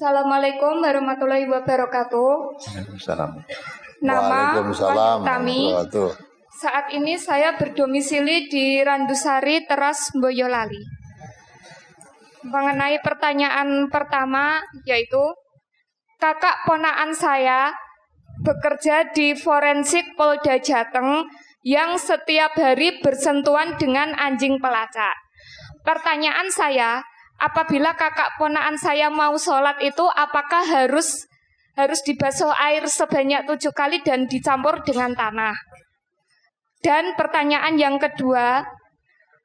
Assalamualaikum warahmatullahi wabarakatuh. Waalaikumsalam. Nama Waalaikumsalam Tami. warahmatullahi. Saat ini saya berdomisili di Randusari, Teras, Boyolali. Mengenai pertanyaan pertama, yaitu kakak ponaan saya bekerja di forensik Polda Jateng yang setiap hari bersentuhan dengan anjing pelacak. Pertanyaan saya, apabila kakak ponaan saya mau sholat itu apakah harus dibasuh air sebanyak 7 kali dan dicampur dengan tanah? Dan pertanyaan yang kedua,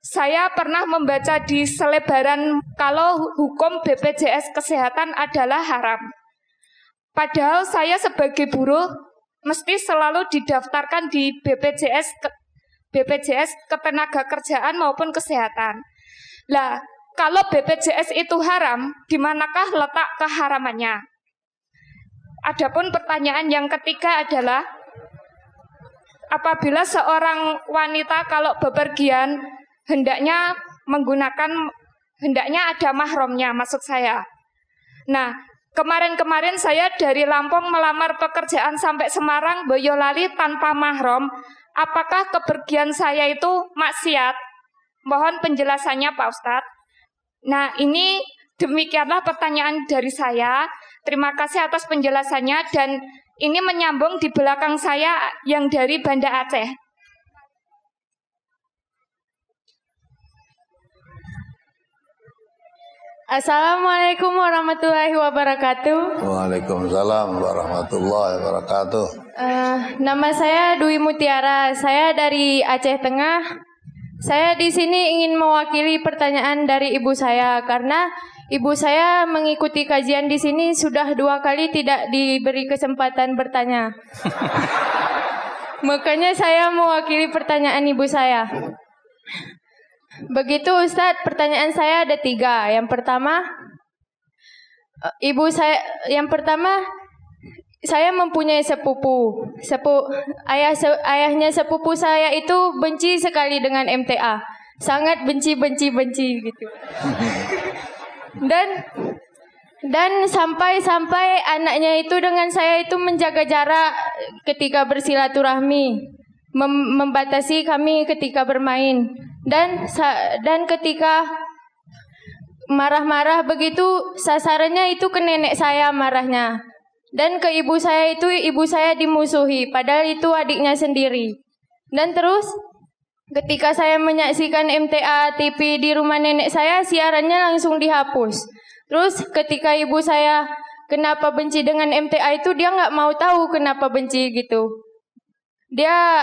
saya pernah membaca di selebaran kalau hukum BPJS Kesehatan adalah haram. Padahal saya sebagai buruh mesti selalu didaftarkan di BPJS Ketenagakerjaan maupun Kesehatan. Lah, kalau BPJS itu haram, di manakah letak keharamannya? Adapun pertanyaan yang ketiga adalah, apabila seorang wanita kalau bepergian hendaknya ada mahramnya, maksud saya. Nah, kemarin saya dari Lampung melamar pekerjaan sampai Semarang, Boyolali tanpa mahram. Apakah kepergian saya itu maksiat? Mohon penjelasannya Pak Ustadz. Nah, ini demikianlah pertanyaan dari saya. Terima kasih atas penjelasannya dan ini menyambung di belakang saya yang dari Banda Aceh. Assalamualaikum warahmatullahi wabarakatuh. Waalaikumsalam warahmatullahi wabarakatuh. Nama saya Dwi Mutiara. Saya dari Aceh Tengah. Saya di sini ingin mewakili pertanyaan dari ibu saya karena ibu saya mengikuti kajian di sini sudah 2 kali tidak diberi kesempatan bertanya. Makanya saya mewakili pertanyaan ibu saya. Begitu Ustadz, pertanyaan saya ada 3. Yang pertama, saya mempunyai sepupu. Ayahnya sepupu saya itu benci sekali dengan MTA. Sangat benci gitu. Dan sampai anaknya itu dengan saya itu menjaga jarak ketika bersilaturahmi, membatasi kami ketika bermain. Dan ketika marah-marah begitu sasarannya itu ke nenek saya marahnya. Dan ke ibu saya itu ibu saya dimusuhi padahal itu adiknya sendiri. Dan terus ketika saya menyaksikan MTA TV di rumah nenek saya, siarannya langsung dihapus. Terus ketika ibu saya kenapa benci dengan MTA itu, dia nggak mau tahu kenapa benci gitu. Dia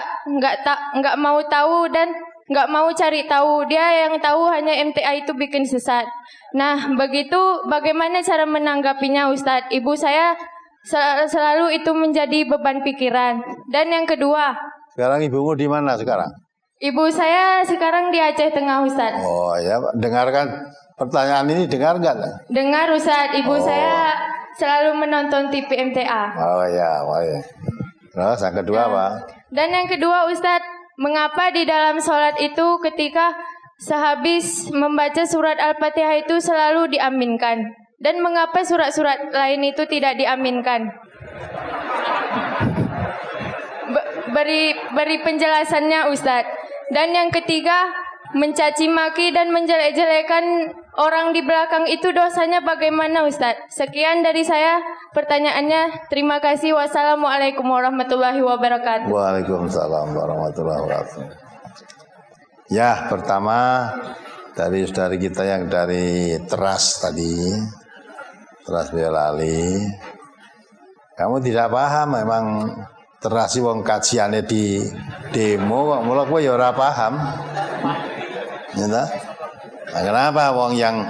nggak mau tahu dan nggak mau cari tahu. Dia yang tahu hanya MTA itu bikin sesat. Nah, begitu bagaimana cara menanggapinya Ustadz? Ibu saya selalu itu menjadi beban pikiran. Dan yang kedua, Sekarang ibumu di mana sekarang? ibu saya sekarang di Aceh Tengah Ustadz. Oh ya, dengarkan pertanyaan ini, dengar nggak? Dengar Ustadz, ibu saya selalu menonton TV MTA. Oh ya. Terus yang kedua Pak? Dan yang kedua Ustadz, mengapa di dalam sholat itu ketika sehabis membaca surat Al-Fatihah itu selalu diaminkan? Dan mengapa surat-surat lain itu tidak diaminkan? Beri penjelasannya Ustadz. Dan yang ketiga, mencaci maki dan menjelek-jelekan orang di belakang itu dosanya bagaimana Ustadz? Sekian dari saya pertanyaannya. Terima kasih. Wassalamualaikum warahmatullahi wabarakatuh. Waalaikumsalam warahmatullahi wabarakatuh. Ya, pertama dari saudari kita yang dari Teras tadi, Teras Boyolali. Kamu tidak paham memang Teras wong kajiannya di demo kok mula kowe ya ora paham. Ya ta? Nah, kenapa wong yang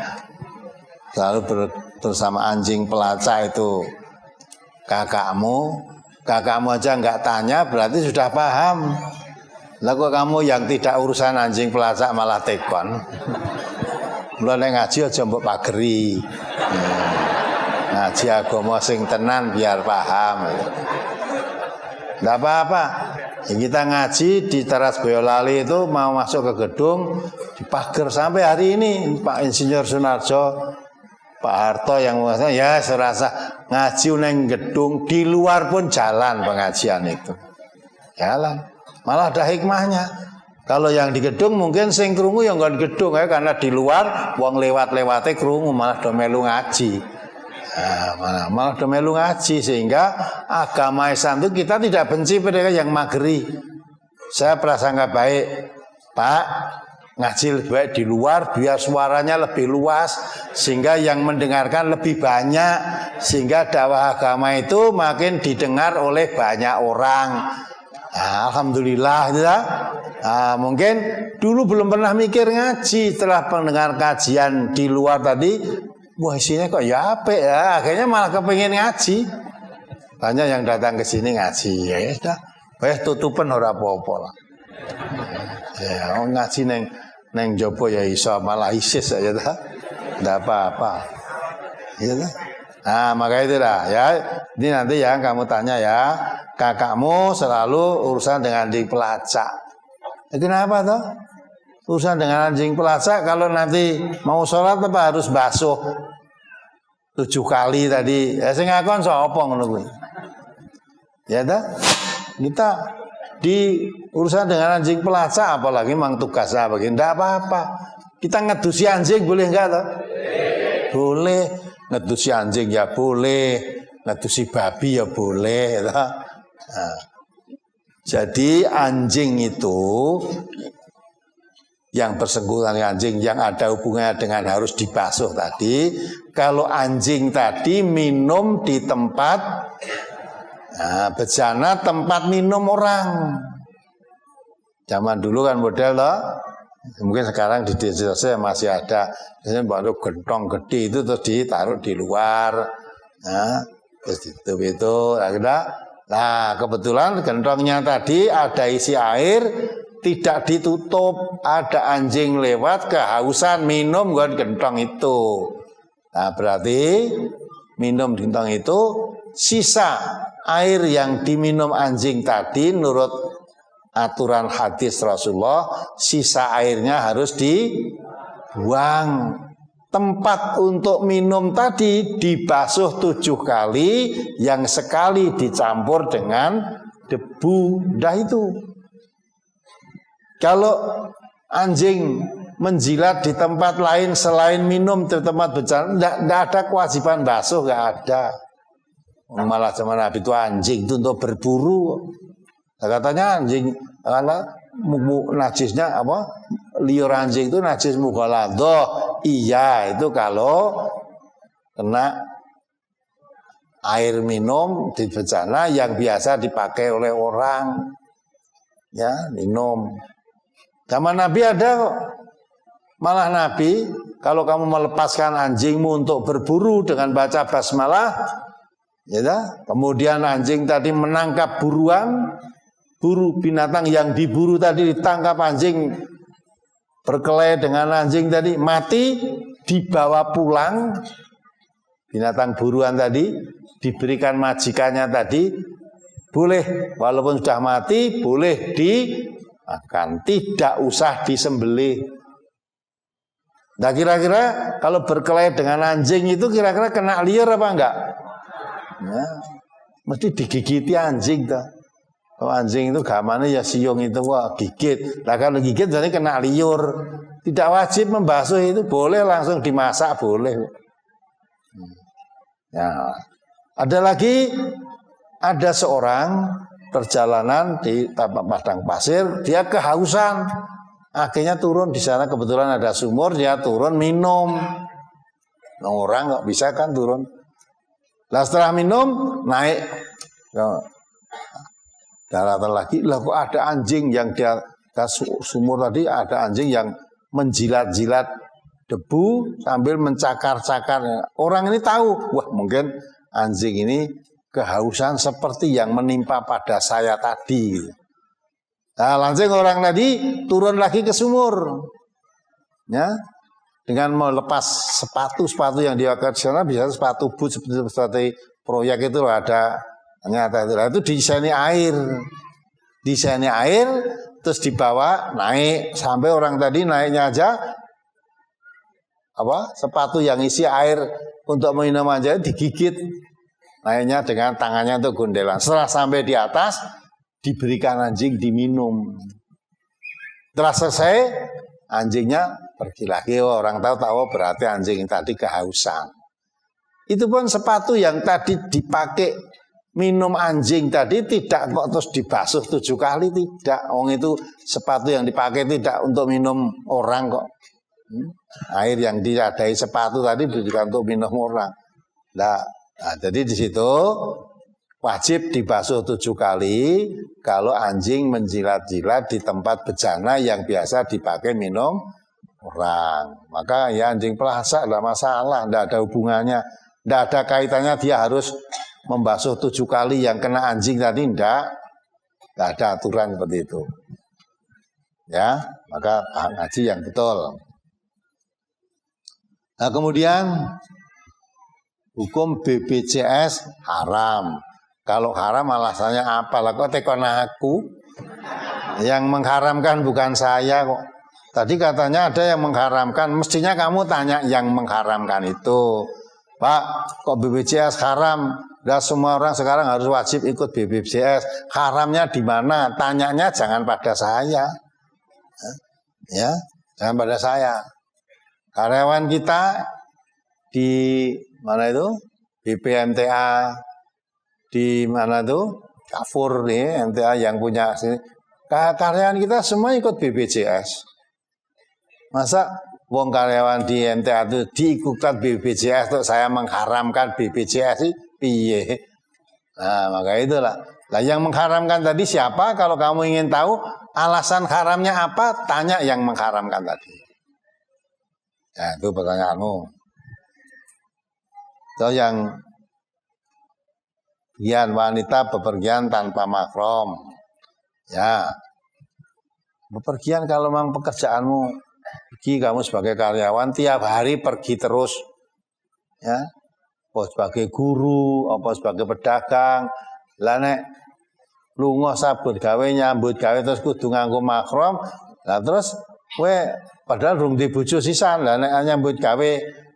selalu bersama anjing pelacak itu kakakmu aja nggak tanya berarti sudah paham. Lah kok kamu yang tidak urusan anjing pelacak malah tekon. Mulane ngaji aja mbok pageri. Ngaji agama sing tenan biar paham. Enggak apa-apa. Ya, kita ngaji di Teras Boyolali itu mau masuk ke gedung dipager sampai hari ini Pak Insinyur Sunarjo Pak Harto yang mengatakan ya serasa ngaji neng gedung, di luar pun jalan pengajian itu. Jalan. Malah ada hikmahnya. Kalau yang di gedung mungkin sing krungu yang enggak di gedung ya, karena di luar wong lewat-lewate krungu malah do melu ngaji. Nah, malah do melu ngaji sehingga agama Islam itu kita tidak benci pada yang mageri. Saya prasangka baik, Pak, ngaji lebih baik di luar biar suaranya lebih luas sehingga yang mendengarkan lebih banyak sehingga dakwah agama itu makin didengar oleh banyak orang. Nah, alhamdulillah ya. Nah, mungkin dulu belum pernah mikir ngaji, setelah pendengar kajian di luar tadi, wah isinya kok ya apik ya, akhirnya malah kepengin ngaji. Banyak yang datang ke sini ngaji, ya sudah, tutupan ora apa-apa lah. Ya, ngaji neng jopo ya iso malah ISIS aja dah. Enggak apa-apa. Ya dah. Nah, maka itulah ya. Ini nanti yang kamu tanya ya, kakakmu selalu urusan dengan anjing pelacak. Kenapa toh? Urusan dengan anjing pelacak kalau nanti mau sholat apa harus basuh 7 kali tadi. Ya sing ngakon sapa ngono kuwi. Ya dah. Kita di urusan dengan anjing pelacak apalagi mang tugasnya begini enggak apa-apa. Kita ngedusi anjing boleh enggak toh? Boleh. Ngedusi anjing ya boleh, ngedusi babi ya boleh. Nah, jadi anjing itu yang bersenggolan anjing yang ada hubungannya dengan harus dibasuh tadi. Kalau anjing tadi minum di tempat bejana tempat minum orang. Zaman dulu kan model loh. Mungkin sekarang di desa saya masih ada, misalnya baru gentong gede itu terus ditaruh di luar, terus ditutup itu, akhirnya, nah kebetulan gentongnya tadi ada isi air, tidak ditutup, ada anjing lewat kehausan minum gentong itu, nah berarti minum gentong itu sisa air yang diminum anjing tadi menurut aturan hadis Rasulullah, sisa airnya harus dibuang. Tempat untuk minum tadi dibasuh 7 kali, yang sekali dicampur dengan debu. Dah itu. Kalau anjing menjilat di tempat lain selain minum di tempat bencana, tidak ada kewajiban basuh, nggak ada. Malah zaman Nabi itu anjing itu untuk berburu. Nah, katanya anjing karena najisnya apa? Liur anjing itu najis mughaladhah. Iya, itu kalau kena air minum di bencana yang biasa dipakai oleh orang. Ya, minum. Zaman Nabi ada kok. Malah Nabi kalau kamu melepaskan anjingmu untuk berburu dengan baca basmalah, ya, kemudian anjing tadi menangkap buru binatang yang diburu tadi ditangkap anjing berkelahi dengan anjing tadi mati, dibawa pulang binatang buruan tadi, diberikan majikannya tadi, boleh walaupun sudah mati boleh dimakan, tidak usah disembelih. Nah kira-kira kalau berkelahi dengan anjing itu kira-kira kena liar apa enggak? Ya, mesti digigiti anjing tuh. Oh, anjing itu gamane ya siung itu wah gigit. Lah kalau gigit jadi kena liur. Tidak wajib membasuh itu, boleh langsung dimasak boleh. Ya. Ada seorang perjalanan di padang pasir, dia kehausan. Akhirnya turun di sana kebetulan ada sumur, dia turun minum. Orang nggak bisa kan turun. Lah setelah minum naik daratan lagi, lah kok ada anjing yang dia sumur tadi, ada anjing yang menjilat-jilat debu sambil mencakar-cakar. Orang ini tahu, wah mungkin anjing ini kehausan seperti yang menimpa pada saya tadi. Nah langsung orang tadi turun lagi ke sumur, ya, dengan melepas sepatu yang dia pakai di sana, bisa sepatu boot seperti proyek itu ada. Ternyata itu disaini air, terus dibawa naik sampai orang tadi naiknya aja sepatu yang isi air untuk minum anjing digigit, akhirnya dengan tangannya untuk gondelan. Setelah sampai di atas, diberikan anjing diminum. Setelah selesai, anjingnya pergi lagi. Orang tahu berarti anjing tadi kehausan. Itu pun sepatu yang tadi dipakai minum anjing tadi tidak kok terus dibasuh 7 kali, tidak. Itu sepatu yang dipakai tidak untuk minum orang kok. Air yang diadai sepatu tadi ditujukan untuk minum orang. Nah, jadi di situ wajib dibasuh 7 kali kalau anjing menjilat-jilat di tempat bejana yang biasa dipakai minum orang. Maka ya anjing pelacak tidak masalah, tidak ada hubungannya, tidak ada kaitannya dia harus membasuh 7 kali yang kena anjing tadi, tidak ada aturan seperti itu. Ya, maka paham ngaji yang betul. Nah, kemudian hukum BPJS haram. Kalau haram alasannya apa? Lah kok tekon aku? Yang mengharamkan bukan saya kok. Tadi katanya ada yang mengharamkan, mestinya kamu tanya yang mengharamkan itu. Pak, kok BPJS haram? Nah, semua orang sekarang harus wajib ikut BPJS. Haramnya di mana? Tanyanya jangan pada saya. Ya, jangan pada saya. Karyawan kita di mana itu? BPMTA di mana itu? Kafur nih, MTA yang punya sini. Karyawan kita semua ikut BPJS. Masa wong karyawan di MTA itu diikutkan BPJS tuh saya mengharamkan BPJS sih piye? Nah, maka itulah. Lah yang mengharamkan tadi siapa? Kalau kamu ingin tahu alasan haramnya apa, tanya yang mengharamkan tadi. Ya, itu pertanyaanmu. So, yang wanita bepergian tanpa mahram. Ya. Bepergian kalau memang pekerjaanmu pergi, kamu sebagai karyawan tiap hari pergi terus. Ya. Apa sebagai guru, apa sebagai pedagang. Lah nek lunga sabut gawe nyambut gawe terus kudu nganggo mahram. Lah terus kowe padahal durung di bojo sisan, lah nek nyambut gawe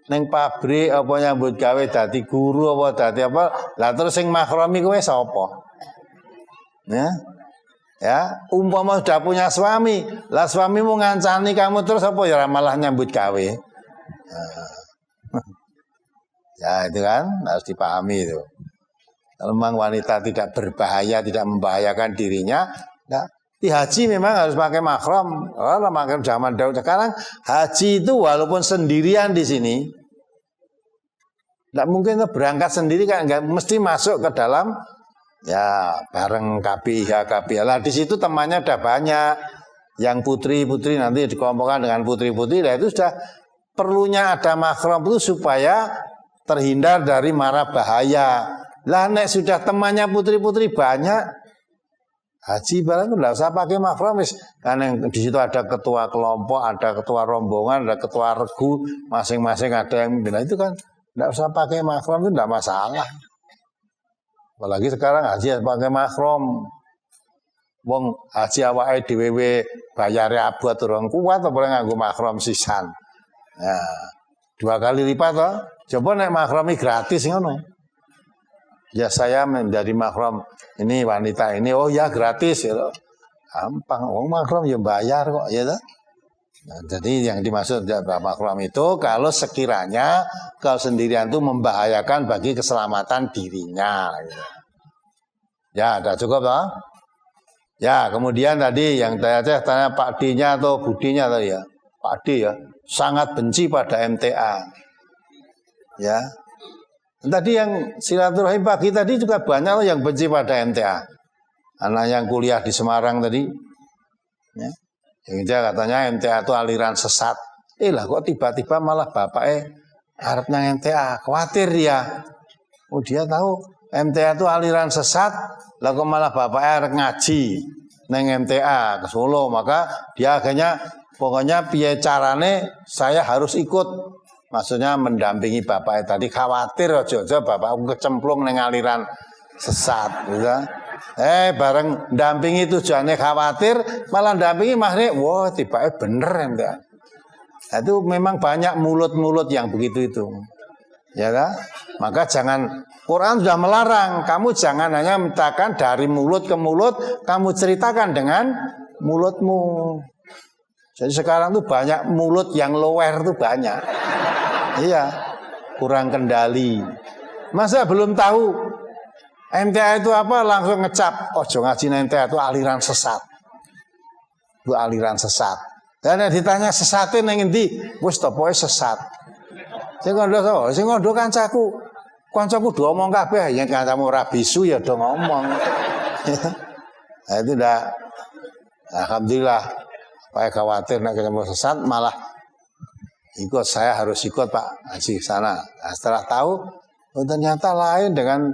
ning pabrik apa nyambut gawe dadi guru apa dadi apa, lah terus sing mahrami kowe sapa? Ya, umpama sudah punya suami, lah suamimu ngancani kamu terus apa ya malah nyambut gawe. Ya itu kan harus dipahami itu. Kalau memang wanita tidak berbahaya, tidak membahayakan dirinya, nah, di haji memang harus pakai mahram. Kalau makan zaman dahulu, sekarang haji itu walaupun sendirian di sini, tidak mungkin berangkat sendiri kan, nggak mesti masuk ke dalam ya bareng KPIH. Lah di situ temannya udah banyak, yang putri-putri nanti dikelompokkan dengan putri-putri. Nah itu sudah perlunya ada mahram itu supaya terhindar dari mara bahaya. Lah nek sudah temannya putri-putri banyak, haji barang enggak usah pakai mahram wis. Karena di situ ada ketua kelompok, ada ketua rombongan, ada ketua regu, masing-masing ada yang bilang itu kan enggak usah pakai mahram itu enggak masalah. Apalagi sekarang haji pakai mahram. Wong haji awake dhewe bayare abot urung kuat apa nganggo mahram sisan. Ya, 2 kali lipat toh. Coba nek mahrami gratis ngono. Ya saya menjadi mahram ini wanita ini, oh ya gratis ya, gampang. Oh mahram ya bayar kok ya. Nah, jadi yang dimaksud mahram itu kalau sekiranya kalau sendirian itu membahayakan bagi keselamatan dirinya. Gitu. Ya, udah cukup toh? Ya, kemudian tadi yang tanya Pak D-nya atau Budinya tadi ya, Pak D ya sangat benci pada MTA. Ya. Tadi yang silaturahim pagi tadi juga banyak yang benci pada MTA. Anak yang kuliah di Semarang tadi, ya, yang dia katanya MTA itu aliran sesat. Lah kok tiba-tiba malah bapaknya harapnya MTA, khawatir dia. Oh dia tahu MTA itu aliran sesat, lah kok malah bapaknya harap ngaji neng MTA ke Solo, maka dia akhirnya pokoknya piye carane saya harus ikut. Maksudnya mendampingi bapak tadi, khawatir aja bapakku kecemplung neng aliran sesat, gitu. Bareng dampingi tujuannya khawatir, malah dampingi mahne, wah tiba bener enggak. Itu memang banyak mulut-mulut yang begitu itu. Ya kan? Maka jangan, Quran sudah melarang, kamu jangan hanya mintakan dari mulut ke mulut, kamu ceritakan dengan mulutmu. Jadi sekarang tuh banyak mulut yang lower tuh banyak. Iya, kurang kendali. Masa belum tahu MTA itu apa langsung ngecap, ojo ngaji MTA itu aliran sesat. Itu aliran sesat. Dan ditanya sesatin yang ngendi, wis to pokoke sesat. Sing ngono sapa? Sing ngono kancaku. Kancaku do ngomong kabeh, yen kancamu ora bisu ya do ngomong. Nah, itu udah alhamdulillah. Saya khawatir nek ketemu sesat malah ikut, saya harus ikut Pak Haji sana. Nah, setelah tahu oh, ternyata lain dengan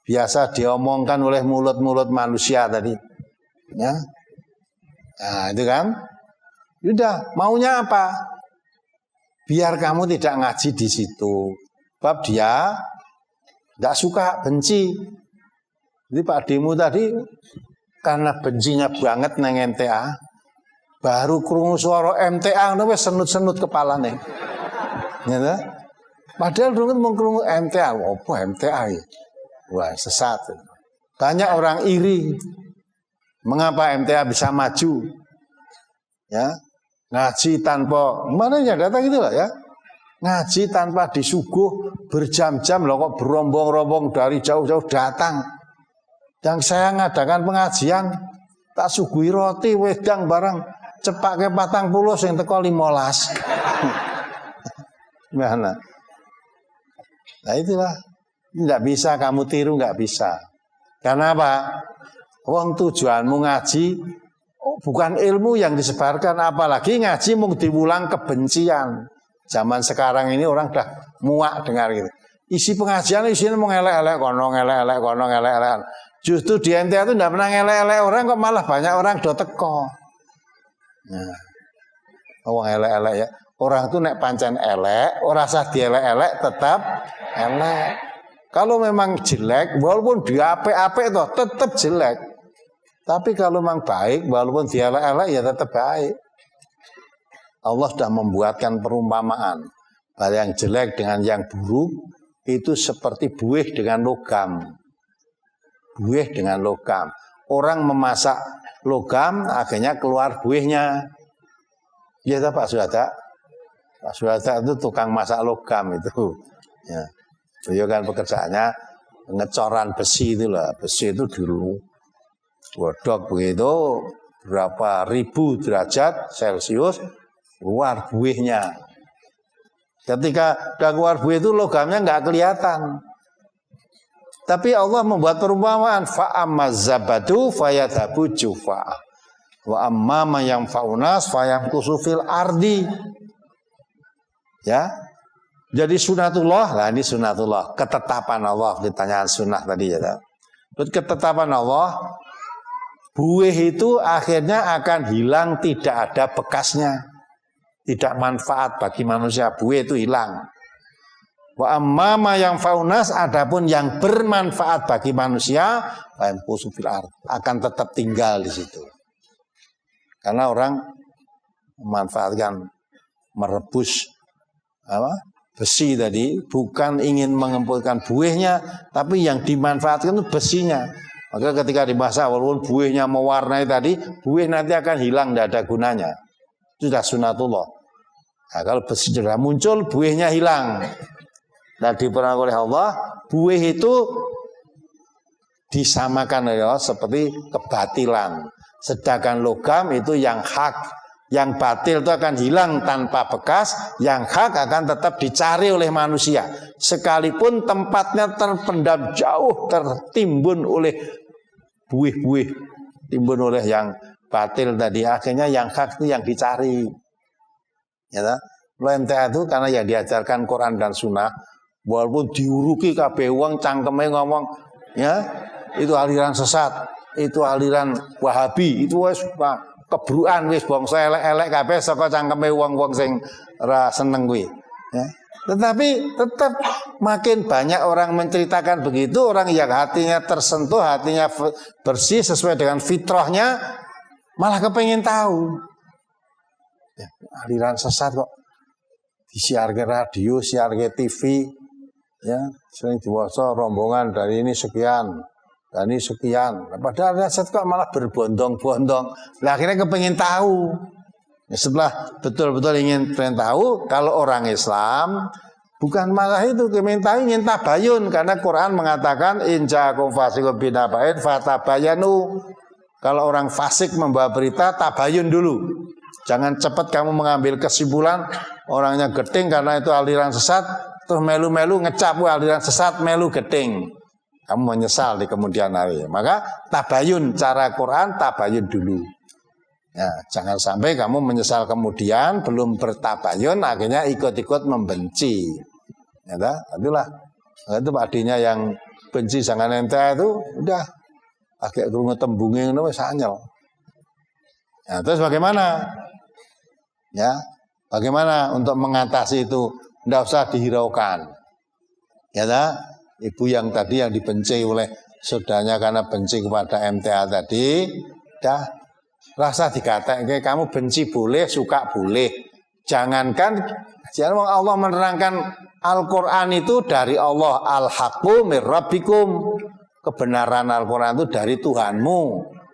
biasa diomongkan oleh mulut-mulut manusia tadi. Ya. Nah, itu kan. Udah, maunya apa? Biar kamu tidak ngaji di situ. Sebab dia tidak suka, benci. Jadi Pak Demu tadi karena bencinya banget nang MTA, baru krungu suara MTA ngono wis senut-senut kepalane. Ya. Padahal dulu mau krungu MTA, apa MTA ya? Wah, sesat. Banyak orang iri. Mengapa MTA bisa maju? Ya. Ngaji tanpa, mana yang datang gitu lah ya. Ngaji tanpa disuguh berjam-jam loh kok berombong-rombong dari jauh-jauh datang. Yang saya ngadakan pengajian tak suguhi roti wedang barang cepak ke 40 sing teko 15. Gimana? Nah itulah, tidak bisa kamu tiru, nggak bisa. Karena apa? Wong tujuanmu ngaji bukan ilmu yang disebarkan, apalagi ngaji mau diulang kebencian. Zaman sekarang ini orang dah muak dengar gitu. Isi pengajian isinya mau ngelek-elek kono, ngelek-elek kono, ngelek-elek. Justru di NTA itu tidak pernah ngelek-elek orang, kok malah banyak orang do teko. Nah, wong elek-elek ya. Orang tuh nek pancen elek, ora usah dielek-elek tetap elek. Kalau memang jelek, walaupun diapik-apik toh tetap jelek. Tapi kalau memang baik, walaupun dielek-elek ya tetap baik. Allah sudah membuatkan perumpamaan bahwa yang jelek dengan yang buruk itu seperti buih dengan logam. Buih dengan logam. Orang memasak logam akhirnya keluar buihnya. Ya Pak Suhada. Pak Suhada itu tukang masak logam itu. Ya. Beliau kan pekerjaannya pengecoran besi itu lah. Besi itu dulu godok begitu berapa ribu derajat Celcius keluar buihnya. Ketika udah keluar buih itu logamnya nggak kelihatan. Tapi Allah membuat perumpamaan fa'amaz zabadu fayadhabu jufa'a wa amma ma yanfa'unas fayamkusu fil ardi. Ya. Jadi sunatullah, lah ini sunatullah, ketetapan Allah, ditanya sunnah tadi ya. Ketetapan Allah, buih itu akhirnya akan hilang, tidak ada bekasnya. Tidak manfaat bagi manusia, buih itu hilang. Wa amma ma yang faunas, adapun yang bermanfaat bagi manusia, akan tetap tinggal di situ. Karena orang memanfaatkan merebus besi tadi bukan ingin mengempulkan buihnya, tapi yang dimanfaatkan itu besinya. Maka ketika dimasak walaupun buihnya mewarnai tadi, buih nanti akan hilang, tidak ada gunanya. Itu sudah sunatullah. Nah, kalau besi sudah muncul, buihnya hilang. Dan diperangi oleh Allah, buih itu disamakan oleh Allah seperti kebatilan. Sedangkan logam itu yang hak. Yang batil itu akan hilang tanpa bekas, yang hak akan tetap dicari oleh manusia. Sekalipun tempatnya terpendam jauh, tertimbun oleh buih-buih, timbun oleh yang batil tadi, akhirnya yang hak itu yang dicari. Ya, MTA itu karena yang diajarkan Quran dan Sunnah, walaupun diuruki kabeh wong cangkeme ngomong, ya itu aliran sesat, itu aliran Wahabi, itu wis kebruan wis bangsa elek-elek kabeh saka cangkeme wong-wong sing ora seneng kuwi. Ya. Tetapi tetap makin banyak orang menceritakan begitu, orang yang hatinya tersentuh, hatinya bersih sesuai dengan fitrahnya, malah kepengin tahu. Ya, aliran sesat kok disiar ke radio, siar ke TV, ya sering diwasa rombongan dari ini sekian, dan ini sekian. Padahal riset kok malah berbondong-bondong. Nah, akhirnya kepengin tahu. Ya, setelah betul-betul ingin tahu, kalau orang Islam bukan malah itu ingin tabayun, karena Quran mengatakan inja'akum fasiqun binaba'in fatabayanu. Kalau orang fasik membawa berita, tabayun dulu. Jangan cepat kamu mengambil kesimpulan orangnya geting karena itu aliran sesat, terus melu-melu ngecap aliran sesat, melu geting. Kamu menyesal di kemudian hari. Maka tabayun, cara Quran tabayun dulu. Ya, jangan sampai kamu menyesal kemudian belum bertabayun akhirnya ikut-ikut membenci. Ya, itulah. Itu adanya yang benci jangan ente itu udah pakai krungu tembunge ngono wis anyel. Ya, terus bagaimana? Ya, bagaimana untuk mengatasi itu? Tidak usah dihiraukan. Ya, ibu yang tadi yang dibenci oleh saudaranya karena benci kepada MTA tadi, dah rasa dikatakan kamu benci boleh, suka boleh. Jangan Allah menerangkan Al-Quran itu dari Allah, al-haqqu mir rabbikum. Kebenaran Al-Quran itu dari Tuhanmu.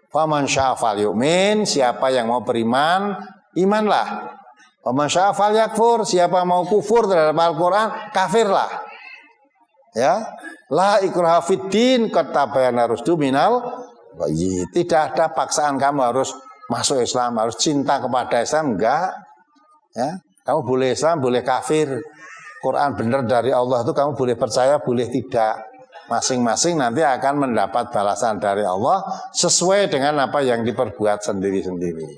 Faman syaa falyu'min, siapa yang mau beriman, imanlah. Faman syaa falyakfur, siapa mau kufur terhadap Al-Quran, kafirlah. Ya, la ikraha fiddin, qad tabayyana rusdu minal ghayy. Tidak ada paksaan kamu harus masuk Islam, harus cinta kepada Islam, enggak. Ya, kamu boleh Islam, boleh kafir. Quran benar dari Allah itu kamu boleh percaya, boleh tidak. Masing-masing nanti akan mendapat balasan dari Allah sesuai dengan apa yang diperbuat sendiri-sendiri.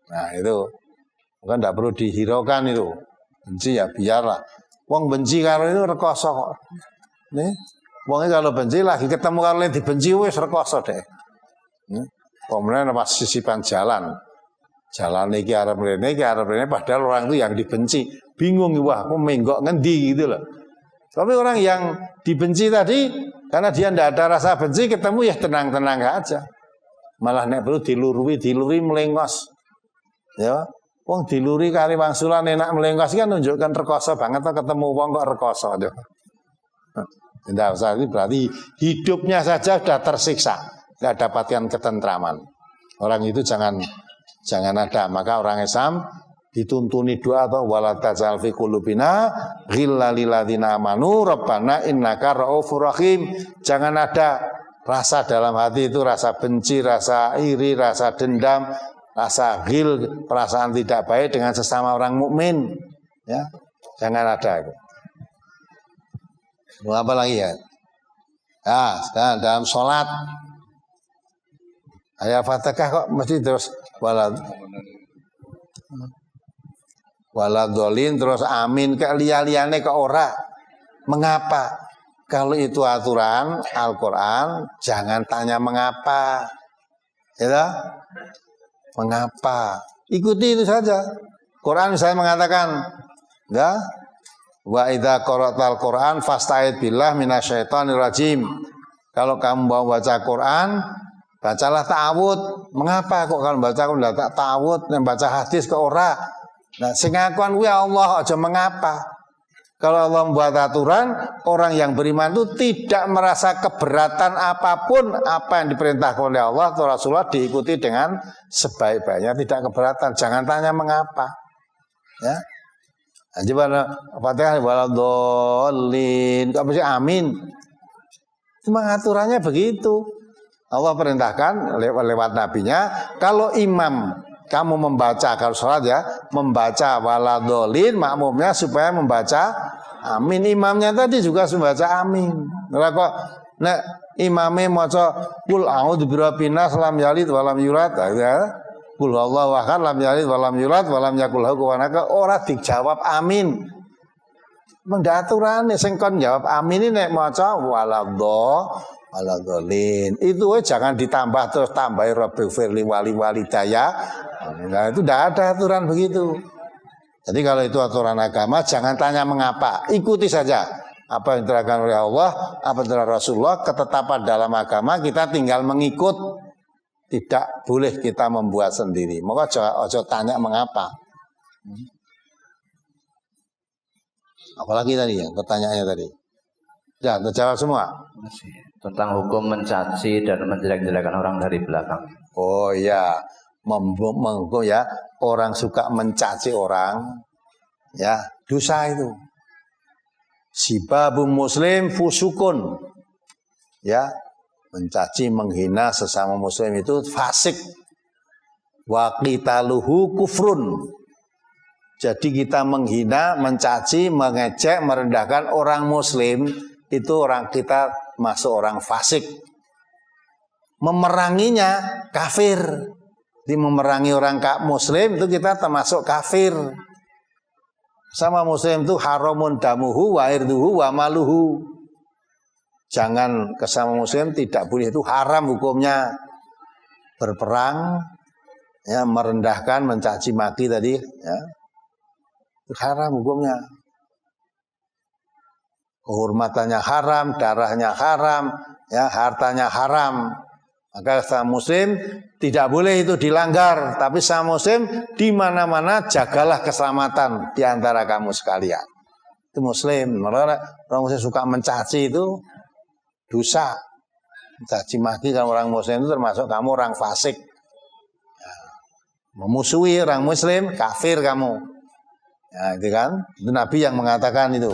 Nah itu, bukan tidak perlu dihiraukan itu. Benci ya biarlah. Wong benci kalau itu rekoso kok. Nih, wongnya kalau benci lagi ketemu kalau yang dibenci wis rekoso deh. Kemudian pas sisipan jalan iki arep rene, padahal orang itu yang dibenci bingung, wah aku menggok ngendi gitu loh. Tapi orang yang dibenci tadi, karena dia tidak ada rasa benci, ketemu ya tenang-tenang aja. Malah nek perlu diluri melengos. Ya, wong diluri kali wangsulan enak melengos kan menunjukkan rekoso banget, ketemu wong kok rekoso. Tidak usah, ini berarti hidupnya saja sudah tersiksa, tidak dapatkan ketentraman. Orang itu jangan ada. Maka orang Islam dituntuni doa atau wala tajal fi qulubina ghillal lil ladzina amanu rabbana innaka raufur rahim. Jangan ada rasa dalam hati itu rasa benci, rasa iri, rasa dendam, rasa ghil, perasaan tidak baik dengan sesama orang mukmin. Ya, jangan ada itu. Mau apa lagi ya? Nah, sekarang dalam sholat ayat Fatihah kok mesti terus waladolin terus amin ke liane ke ora. Mengapa? Kalau itu aturan Al-Quran, jangan tanya mengapa. Ya, mengapa? Ikuti itu saja. Quran saya mengatakan, ya, wa idza qara'tal Quran fasta'id billah minasyaitonir rajim. Kalau kamu mau baca Quran, bacalah ta'awud. Mengapa kok kalau baca Quran tak ta'awud, baca hadis ke ora? Nah, sing ngakuan kuwi Allah aja mengapa. Kalau Allah membuat aturan, orang yang beriman itu tidak merasa keberatan apapun apa yang diperintahkan oleh Allah atau Rasulullah diikuti dengan sebaik-baiknya, tidak keberatan. Jangan tanya mengapa. Ya. Coba Fatihah waladhdallin, enggak mesti amin. Cuma aturannya begitu. Allah perintahkan lewat nabinya, kalau imam kamu membaca, kalau sholat ya, membaca waladhdallin, makmumnya supaya membaca amin. Imamnya tadi juga membaca amin. Kok nek imame maca qul a'udzu birabbin nas lam yalid wa lam yulad, ya. Qul huwallahu ahad lam yalid wa lam yulad wa lam yakul lahu kufuwan ahad, ora dijawab amin. Mendak aturane sing kon jawab amin ini nek maca waladhdallin. Itu jangan ditambah terus tambahi rabbighfirli walidayya. Nah, itu tidak ada aturan begitu. Jadi kalau itu aturan agama, jangan tanya mengapa, ikuti saja apa yang diterangkan oleh Allah, apa yang diterangkan Rasulullah. Ketetapan dalam agama kita tinggal mengikut, tidak boleh kita membuat sendiri. Maka ojo tanya mengapa. Apalagi tadi yang pertanyaannya tadi. Ya, terjawab semua. Tentang hukum mencaci dan menjelek-jelekan orang dari belakang. Oh iya, ya orang suka mencaci orang, ya dosa itu. Sibabun muslim fusukun, ya mencaci menghina sesama muslim itu fasik. Wa qitaluhu kufrun. Jadi kita menghina, mencaci, mengejek, merendahkan orang muslim itu orang kita masuk orang fasik. Memeranginya kafir. Di memerangi orang muslim itu kita termasuk kafir. Sama muslim itu haramun damuhu wa irduhu wa maluhu. Jangan kesama muslim, tidak boleh, itu haram hukumnya. Berperang, ya merendahkan, mencaci maki tadi, ya. Itu haram hukumnya. Kehormatannya haram, darahnya haram, ya hartanya haram. Maka sama muslim tidak boleh itu dilanggar, tapi sama muslim di mana-mana jagalah keselamatan di antara kamu sekalian. Itu muslim. Orang muslim suka mencaci itu dosa. Mencaci maki kalau orang muslim itu termasuk kamu orang fasik. Ya. Memusuhi orang muslim kafir kamu. Ya, itu kan, itu Nabi yang mengatakan itu.